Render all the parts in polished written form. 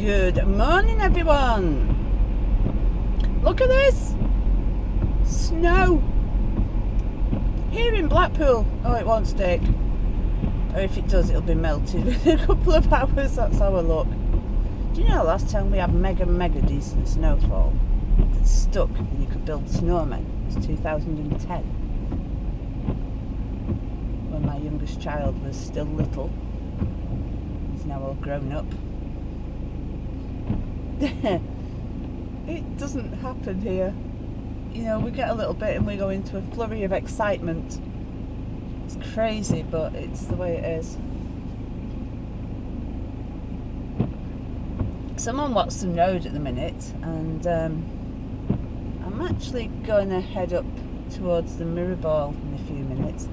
Good morning, everyone. Look at this snow here in Blackpool. Oh, it won't stick, or if it does, it'll be melted within a couple of hours. That's how I look. Do you know last time we had mega decent snowfall that stuck and you could build snowmen? It was 2010, when my youngest child was still little. He's now all grown up. It doesn't happen here. You know, we get a little bit and we go into a flurry of excitement. It's crazy, but it's the way it is. So I'm on Watson Road at the minute, and I'm actually going to head up towards the Mirror Ball in a few minutes,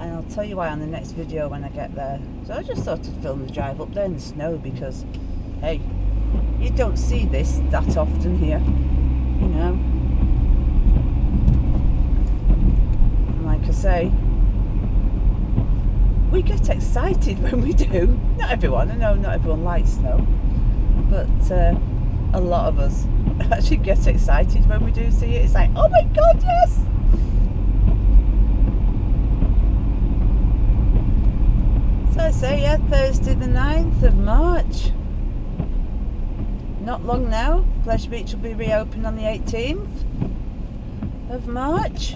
and I'll tell you why on the next video when I get there. So I just thought I'd film the drive up there in the snow, because hey, you don't see this that often here, you know. And like I say, we get excited when we do. Not everyone, I know not everyone likes snow, but a lot of us actually get excited when we do see it. It's like, oh my god, yes! So I say, yeah, Thursday the 9th of March. Not long now. Pleasure Beach will be reopened on the 18th of March.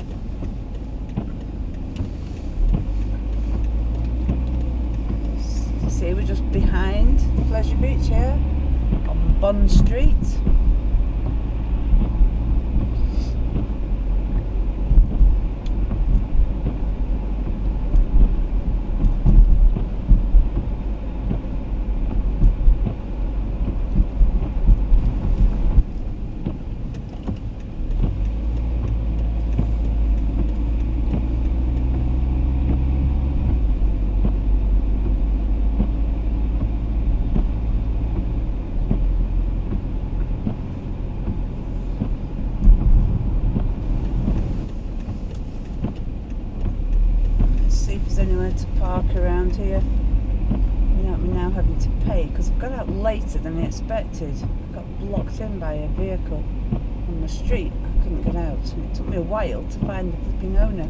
See, we're just behind Pleasure Beach here on Bond Street. Anywhere to park around here without me now having to pay, because I've got out later than I expected. I got blocked in by a vehicle on the street. I couldn't get out, and it took me a while to find the flipping owner.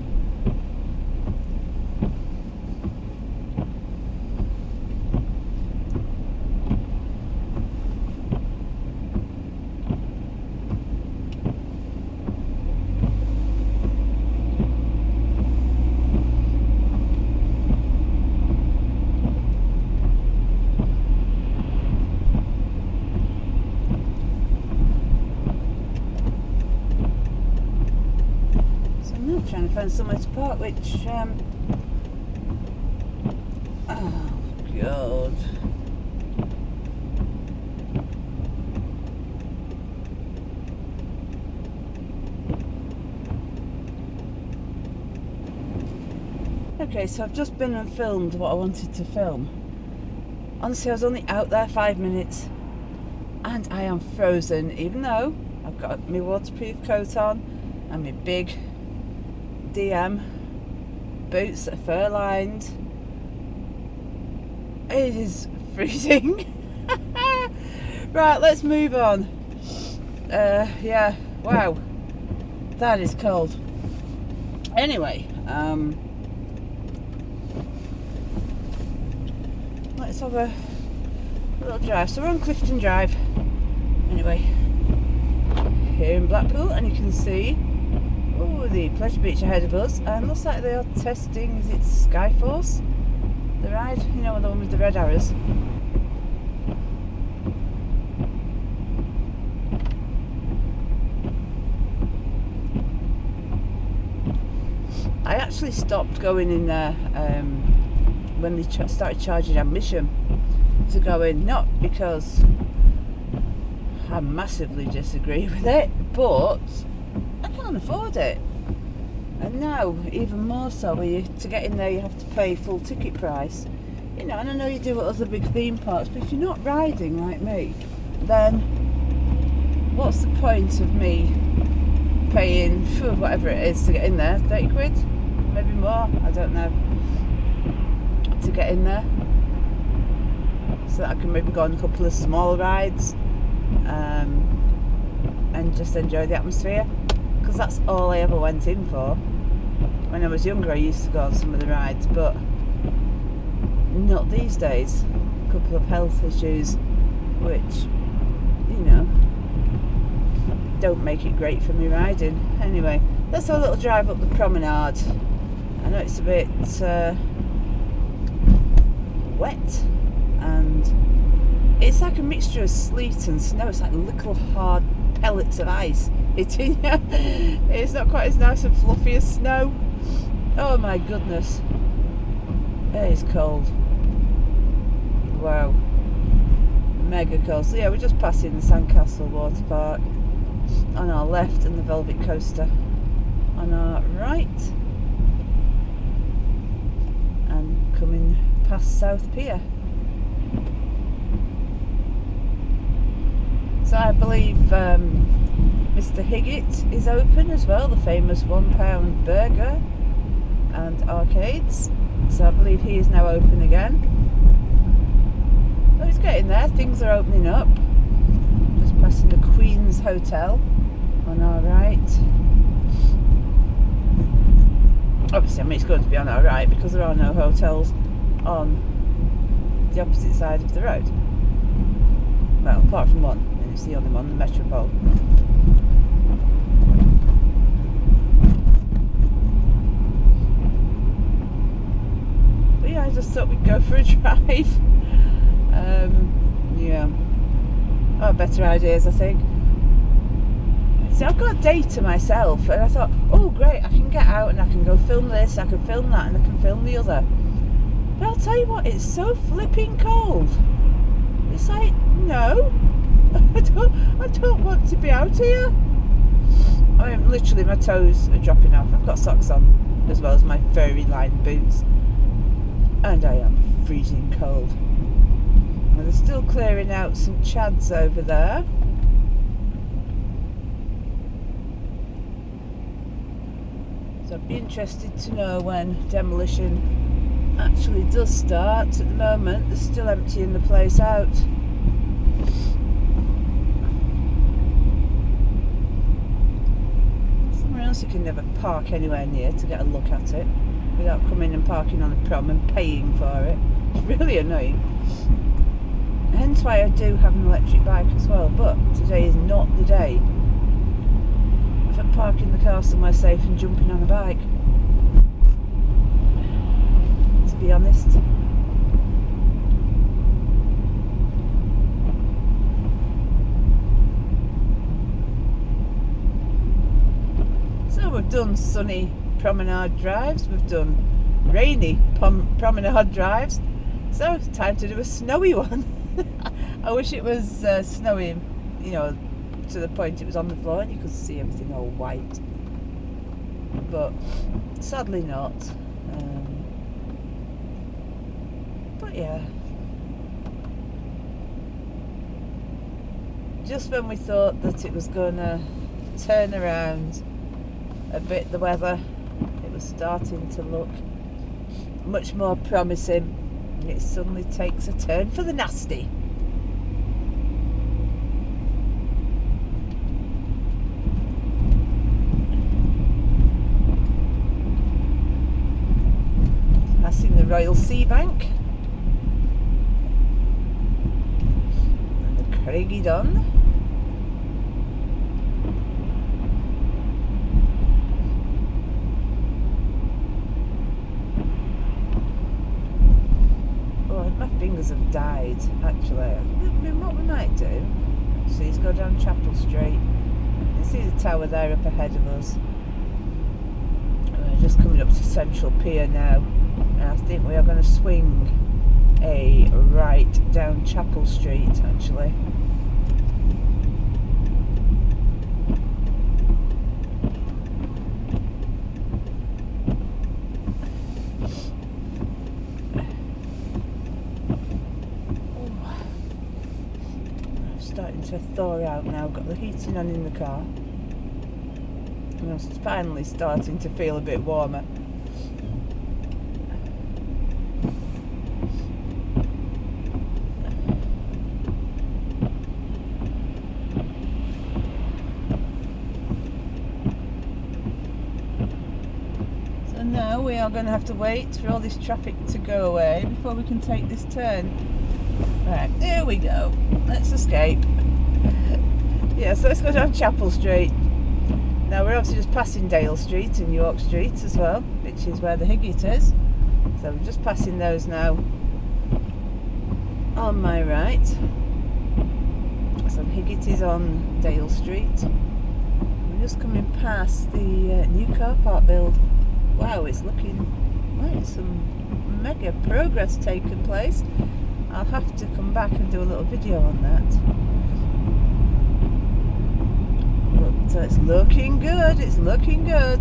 Trying to find somewhere to park, which oh god, okay, so I've just been and filmed what I wanted to film. Honestly, I was only out there 5 minutes and I am frozen, even though I've got my waterproof coat on and my big DM boots that are fur lined. It is freezing. Right, let's move on. Yeah, wow, that is cold. Anyway, let's have a little drive. So we're on Clifton Drive anyway here in Blackpool, and you can see the Pleasure Beach ahead of us, and looks like they are testing, is it Skyforce? The ride, you know, the one with the red arrows. I actually stopped going in there when they started charging admission to go in, not because I massively disagree with it, but I can't afford it. And now, even more so, to get in there you have to pay full ticket price. You know, and I know you do at other big theme parks, but if you're not riding like me, then what's the point of me paying for whatever it is to get in there? 30 quid? Maybe more, I don't know, to get in there. so that I can maybe go on a couple of small rides and just enjoy the atmosphere, because that's all I ever went in for. When I was younger I used to go on some of the rides, but not these days. A couple of health issues which, you know, don't make it great for me riding. Anyway, let's have a little drive up the promenade. I know it's a bit wet, and it's like a mixture of sleet and snow. It's like little hard pellets of ice hitting you. It's not quite as nice and fluffy as snow. Oh my goodness, it is cold. Wow, mega cold. So yeah, we're just passing the Sandcastle Water Park on our left and the Velvet Coaster on our right, and coming past South Pier. So I believe Mr. Higgitts is open as well, the famous £1 burger and arcades. So I believe he is now open again. So it's getting there, things are opening up. Just passing the Queen's Hotel on our right. Obviously, I mean, it's going to be on our right because there are no hotels on the opposite side of the road. Well, apart from one, and it's the only one, the Metropole. But yeah, I just thought we'd go for a drive. Yeah. Oh, better ideas, I think. See, I've got a day to myself, and I thought, oh great, I can get out and I can go film this, I can film that, and I can film the other. But I'll tell you what, it's so flipping cold. It's like, no, I don't want to be out here. I mean, literally my toes are dropping off. I've got socks on as well as my furry lined boots, and I am freezing cold. And they're still clearing out some chads over there. So I'd be interested to know when demolition actually does start. At the moment they're still emptying the place out. Somewhere else you can never park anywhere near to get a look at it without coming and parking on a prom and paying for it. It's really annoying. Hence why I do have an electric bike as well, but today is not the day for parking the car somewhere safe and jumping on a bike, to be honest. So we've done sunny promenade drives, we've done rainy promenade drives, so it's time to do a snowy one. I wish it was snowy, you know, to the point it was on the floor and you could see everything all white, but sadly not. But yeah, just when we thought that it was gonna turn around a bit, the weather, it was starting to look much more promising, and it suddenly takes a turn for the nasty. Passing the Royal Sea Bank and the Craigie Don. Oh, my fingers have died actually. I mean, what we might do, see, is go down Chapel Street. You see the tower there up ahead of us. We're just coming up to Central Pier now. And I think we are going to swing a right down Chapel Street actually. I'm starting to thaw out now, got the heating on in the car. And I'm finally starting to feel a bit warmer. we are going to have to wait for all this traffic to go away before we can take this turn. Right, here we go. Let's escape. Yeah, so let's go down Chapel Street. Now we're obviously just passing Dale Street and York Street as well, which is where the Higgitts is. So we're just passing those now on my right. So Higgitts is on Dale Street. We're just coming past the new car park build. Wow, it's looking like some mega progress taking place. I'll have to come back and do a little video on that. But it's looking good, it's looking good.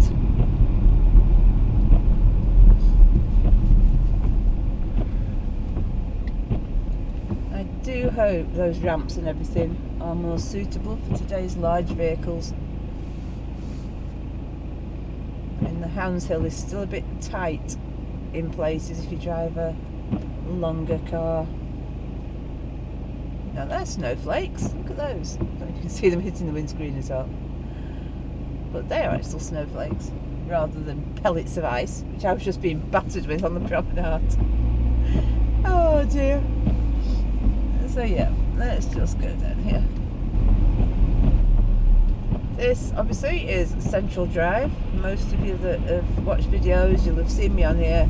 I do hope those ramps and everything are more suitable for today's large vehicles. And the Hounds Hill is still a bit tight in places if you drive a longer car. Now there's snowflakes, look at those. I don't know if you can see them hitting the windscreen as well. But they are actual snowflakes rather than pellets of ice, which I was just being battered with on the promenade. Oh dear. So yeah, let's just go down here. This obviously is Central Drive. Most of you that have watched videos, you'll have seen me on here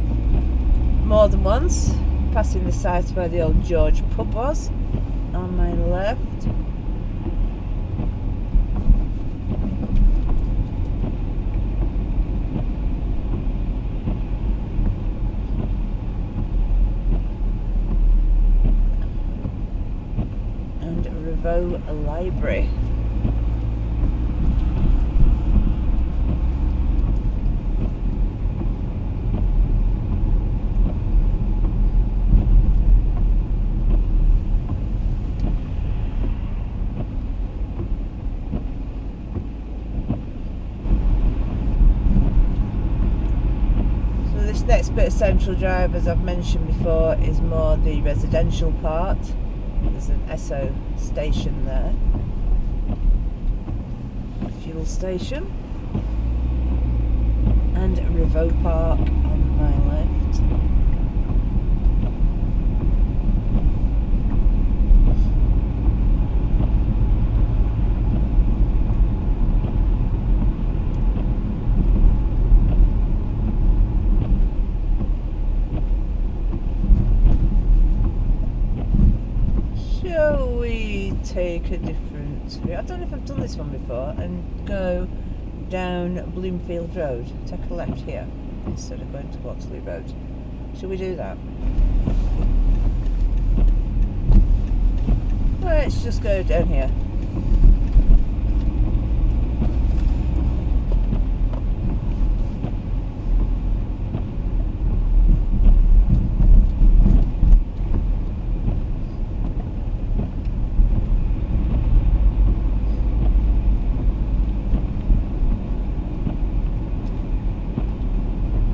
more than once, passing the site where the old George pub was on my left. And Revo Library. Next bit of Central Drive, as I've mentioned before, is more the residential part. There's an Esso station there, a fuel station, and Revo Park on my left. Shall we take a different route? I don't know if I've done this one before, and go down Bloomfield Road. Take a left here instead of going to Waterloo Road. Shall we do that? Let's just go down here.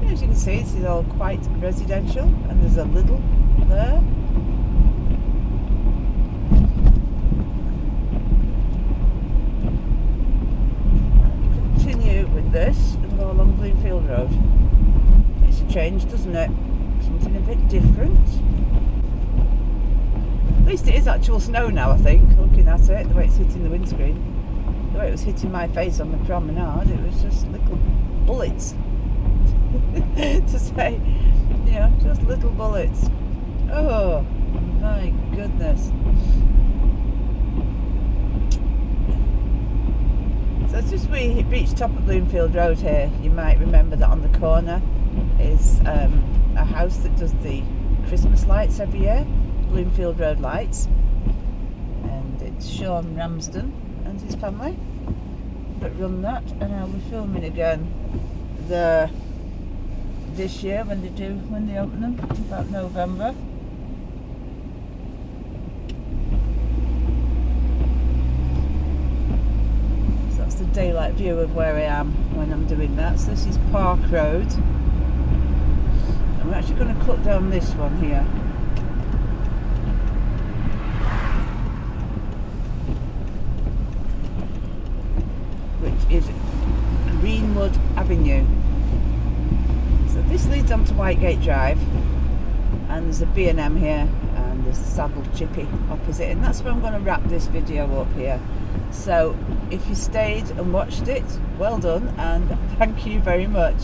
As you can see, this is all quite residential, and there's a Lidl there. Continue with this and go along Bloomfield Road. It's a change, doesn't it? Something a bit different. At least it is actual snow now, I think, looking at it, the way it's hitting the windscreen. The way it was hitting my face on the promenade, it was just little bullets. To say, yeah, just little bullets. Oh my goodness. So as just we reach top of Bloomfield Road here, you might remember that on the corner is a house that does the Christmas lights every year, Bloomfield Road Lights, and it's Sean Ramsden and his family that run that, and I'll be filming again there this year when they open them, about November. So that's the daylight view of where I am when I'm doing that. So this is Park Road. I'm actually going to cut down this one here. Which is Greenwood Avenue. So this leads on to Whitegate Drive, and there's a B&M here, and there's a Saddle Chippy opposite, and that's where I'm going to wrap this video up here. So if you stayed and watched it, well done, and thank you very much.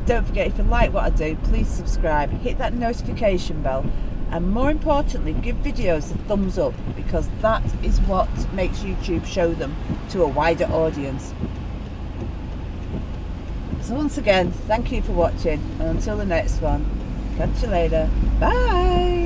Don't forget, if you like what I do, please subscribe, hit that notification bell, and more importantly, give videos a thumbs up, because that is what makes YouTube show them to a wider audience. So once again, thank you for watching, and until the next one, catch you later. Bye.